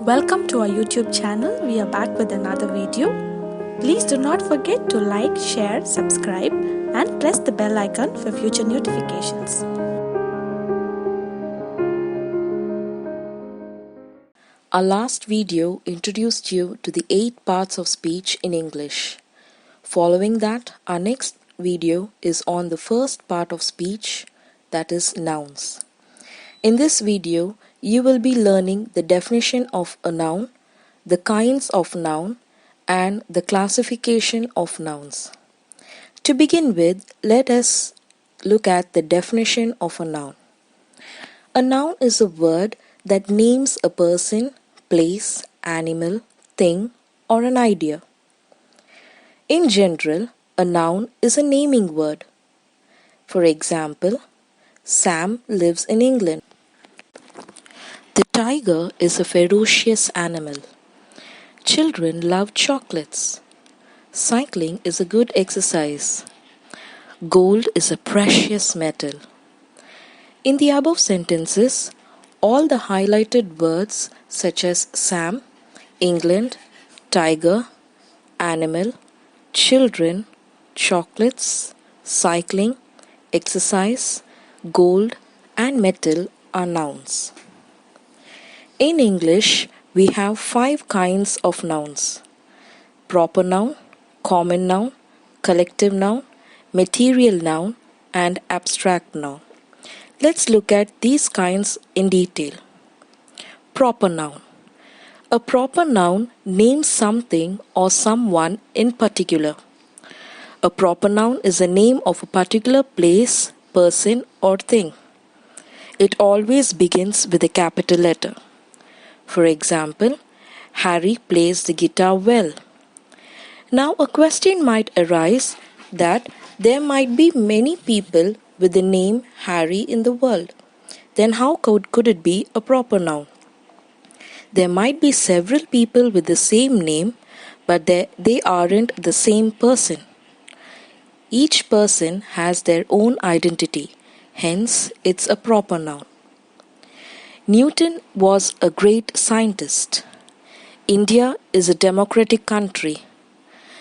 Welcome to our YouTube channel. We are back with another video. Please do not forget to like, share, subscribe and press the bell icon for future notifications. Our last video introduced you to the 8 parts of speech in English. Following that, our next video is on the first part of speech, that is nouns. In this video, you will be learning the definition of a noun, the kinds of noun, and the classification of nouns. To begin with, let us look at the definition of a noun. A noun is a word that names a person, place, animal, thing, or an idea. In general, a noun is a naming word. For example, Sam lives in England. The tiger is a ferocious animal. Children love chocolates. Cycling is a good exercise. Gold is a precious metal. In the above sentences, all the highlighted words such as Sam, England, tiger, animal, children, chocolates, cycling, exercise, gold, and metal are nouns. In English, we have 5 kinds of nouns: proper noun, common noun, collective noun, material noun, and abstract noun. Let's look at these kinds in detail. Proper noun. A proper noun names something or someone in particular. A proper noun is a name of a particular place, person, or thing. It always begins with a capital letter. For example, Harry plays the guitar well. Now a question might arise that there might be many people with the name Harry in the world. Then how could it be a proper noun? There might be several people with the same name, but they aren't the same person. Each person has their own identity, hence it's a proper noun. Newton was a great scientist. India is a democratic country.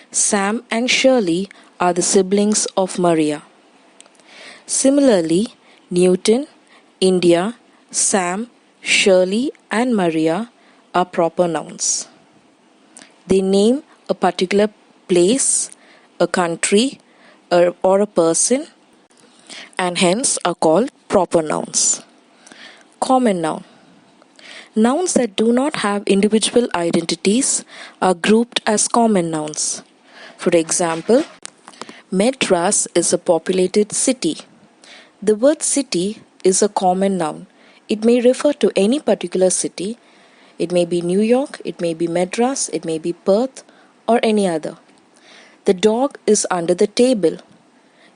Sam and Shirley are the siblings of Maria. Similarly, Newton, India, Sam, Shirley, and Maria are proper nouns. They name a particular place, a country, or a person, and hence are called proper nouns. Common noun. Nouns that do not have individual identities are grouped as common nouns. For example, Madras is a populated city. The word city is a common noun. It may refer to any particular city. It may be New York, it may be Madras, it may be Perth, or any other. The dog is under the table.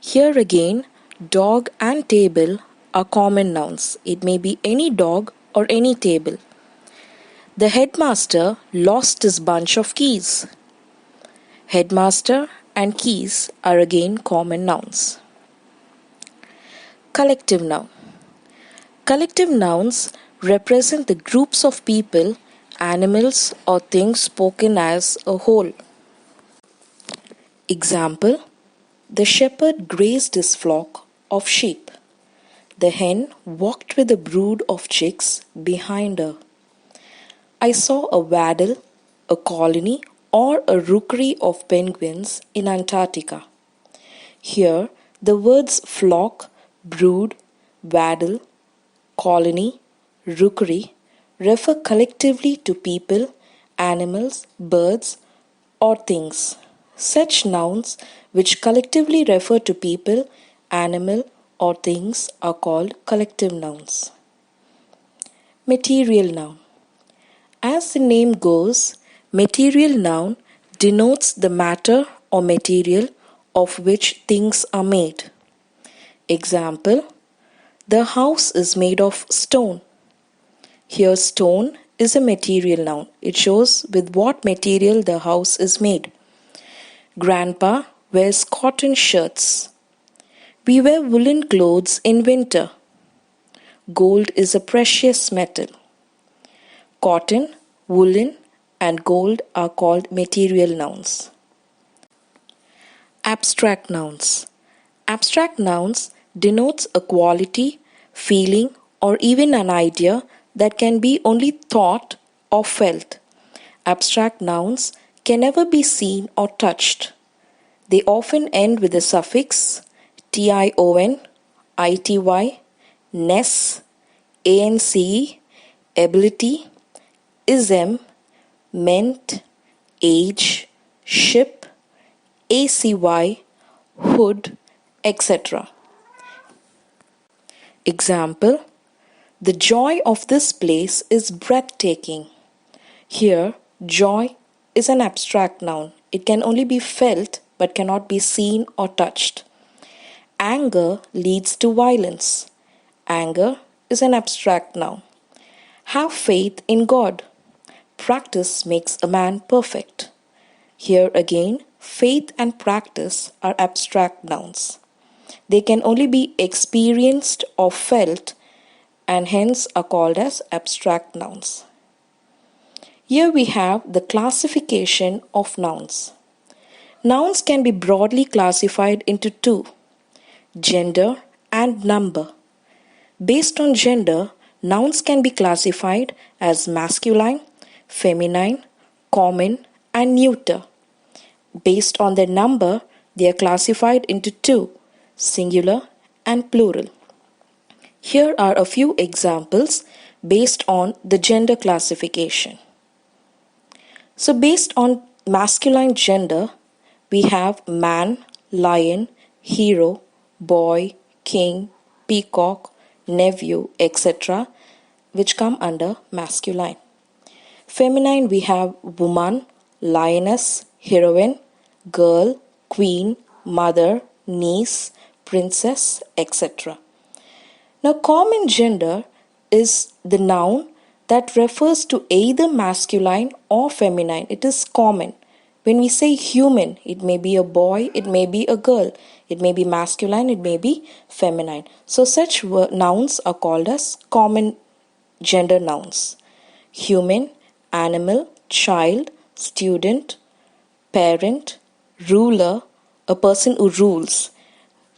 Here again, dog and table are common nouns. It may be any dog or any table. The headmaster lost his bunch of keys. Headmaster and keys are again common nouns. Collective noun. Collective nouns represent the groups of people, animals, or things spoken as a whole. Example: the shepherd grazed his flock of sheep. The hen walked with a brood of chicks behind her. I saw a waddle, a colony, or a rookery of penguins in Antarctica. Here, the words flock, brood, waddle, colony, rookery refer collectively to people, animals, birds, or things. Such nouns which collectively refer to people, animal, or things are called collective nouns. Material noun. As the name goes, material noun denotes the matter or material of which things are made. Example: the house is made of stone. Here stone is a material noun. It shows with what material the house is made. Grandpa wears cotton shirts. We wear woolen clothes in winter. Gold is a precious metal. Cotton woolen, and gold are called material nouns. Abstract nouns. Abstract nouns denotes a quality, feeling, or even an idea that can be only thought or felt. Abstract nouns can never be seen or touched. They often end with the suffix tion, ity, ness, ance, ability, ism, meant, age, ship, acy, hood, etc. Example: the joy of this place is breathtaking. Here, joy is an abstract noun. It can only be felt but cannot be seen or touched. Anger leads to violence. Anger is an abstract noun. Have faith in God. Practice makes a man perfect. Here again, faith and practice are abstract nouns. They can only be experienced or felt and hence are called as abstract nouns. Here we have the classification of nouns. Nouns can be broadly classified into two: gender and number. Based on gender, nouns can be classified as masculine, feminine, common, and neuter. Based on their number, they are classified into two: singular and plural. Here are a few examples based on the gender classification. So based on masculine gender, we have man, lion, hero, boy, king, peacock, nephew, etc., which come under masculine. Feminine, we have woman, lioness, heroine, girl, queen, mother, niece, princess, etc. Now, common gender is the noun that refers to either masculine or feminine. It is common. When we say human, it may be a boy, it may be a girl, it may be masculine, it may be feminine. So such nouns are called as common gender nouns. Human, animal, child, student, parent, ruler, a person who rules,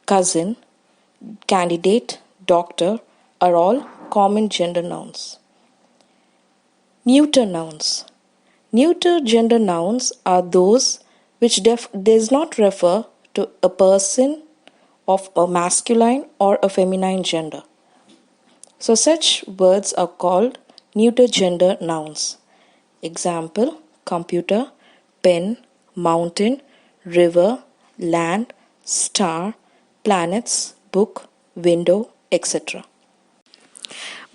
cousin, candidate, doctor are all common gender nouns. Neuter nouns. Neuter gender nouns are those which does not refer to a person of a masculine or a feminine gender. So such words are called neuter gender nouns. Example: computer, pen, mountain, river, land, star, planets, book, window, etc.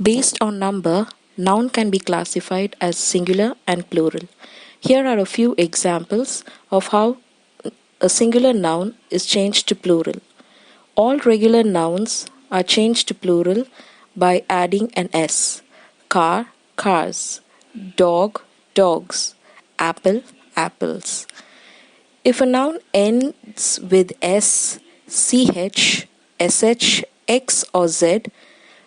Based on number, noun can be classified as singular and plural. Here are a few examples of how a singular noun is changed to plural. All regular nouns are changed to plural by adding an s. Car, cars. Dog, dogs. Apple, apples. If a noun ends with s, ch, sh, x or z,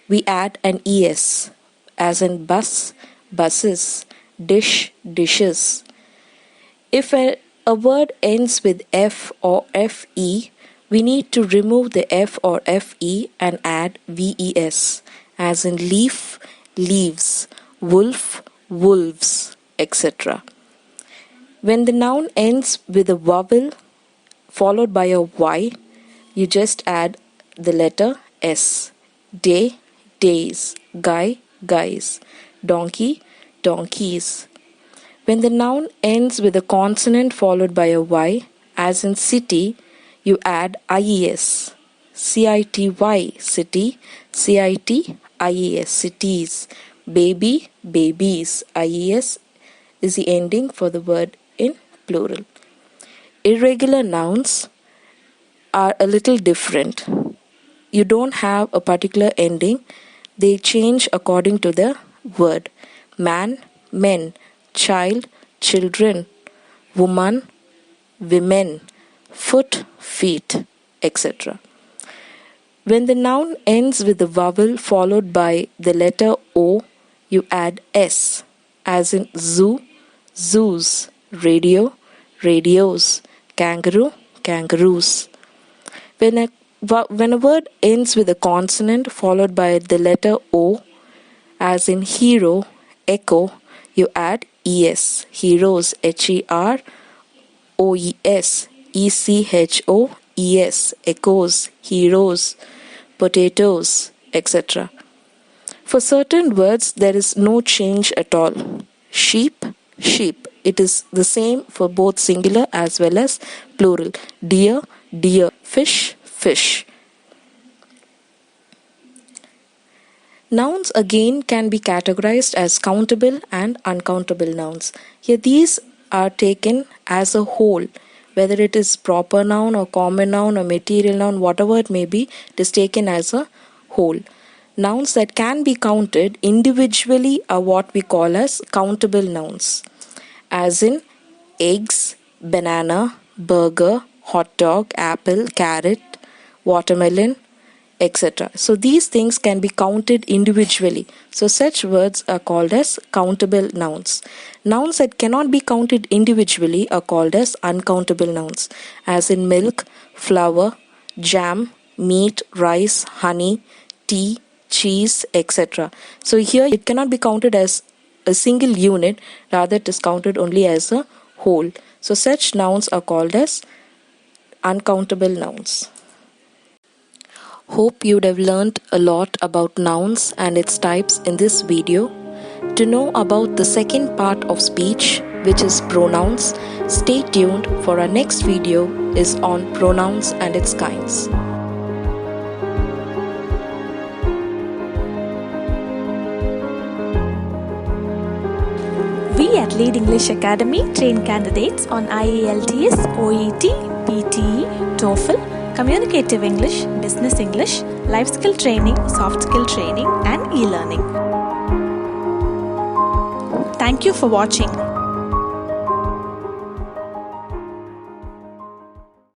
we add an es, as in bus, buses, dish, dishes. If a word ends with f or fe, we need to remove the f or fe and add ves, as in leaf, leaves, wolf, wolves, etc. When the noun ends with a vowel followed by a y, you just add the letter s. Day, days. Guy, guys. Donkey, donkeys. When the noun ends with a consonant followed by a y, as in city, you add ies. City, city. Cit, ies, cities. Baby, babies. Ies is the ending for the word in plural. Irregular nouns are a little different. You don't have a particular ending. They change according to the word. Man, men. Child, children. Woman, women. Foot, feet, etc. When the noun ends with the vowel followed by the letter O, you add S. as in zoo, zoos, radio, radios, kangaroo, kangaroos. When a word ends with a consonant followed by the letter O, as in hero, echo, you add es, heroes, heroes, echoes, echoes, heroes, potatoes, etc. For certain words, there is no change at all. Sheep, sheep. It is the same for both singular as well as plural. Deer, deer. Fish, fish. Nouns again can be categorized as countable and uncountable nouns. Here these are taken as a whole. Whether it is proper noun or common noun or material noun, whatever it may be, it is taken as a whole. Nouns that can be counted individually are what we call as countable nouns, as in eggs, banana, burger, hot dog, apple, carrot, watermelon, etc. So these things can be counted individually. So such words are called as countable nouns. Nouns that cannot be counted individually are called as uncountable nouns, as in milk, flour, jam, meat, rice, honey, tea, cheese, etc. So here it cannot be counted as a single unit, rather it is counted only as a whole. So such nouns are called as uncountable nouns. Hope you'd have learnt a lot about nouns and its types in this video. To know about the second part of speech, which is pronouns, stay tuned for our next video is on pronouns and its kinds. We at Lead English Academy train candidates on IELTS, OET, PTE, TOEFL, Communicative English, Business English, Life Skill Training, Soft Skill Training and e-learning. Thank you for watching.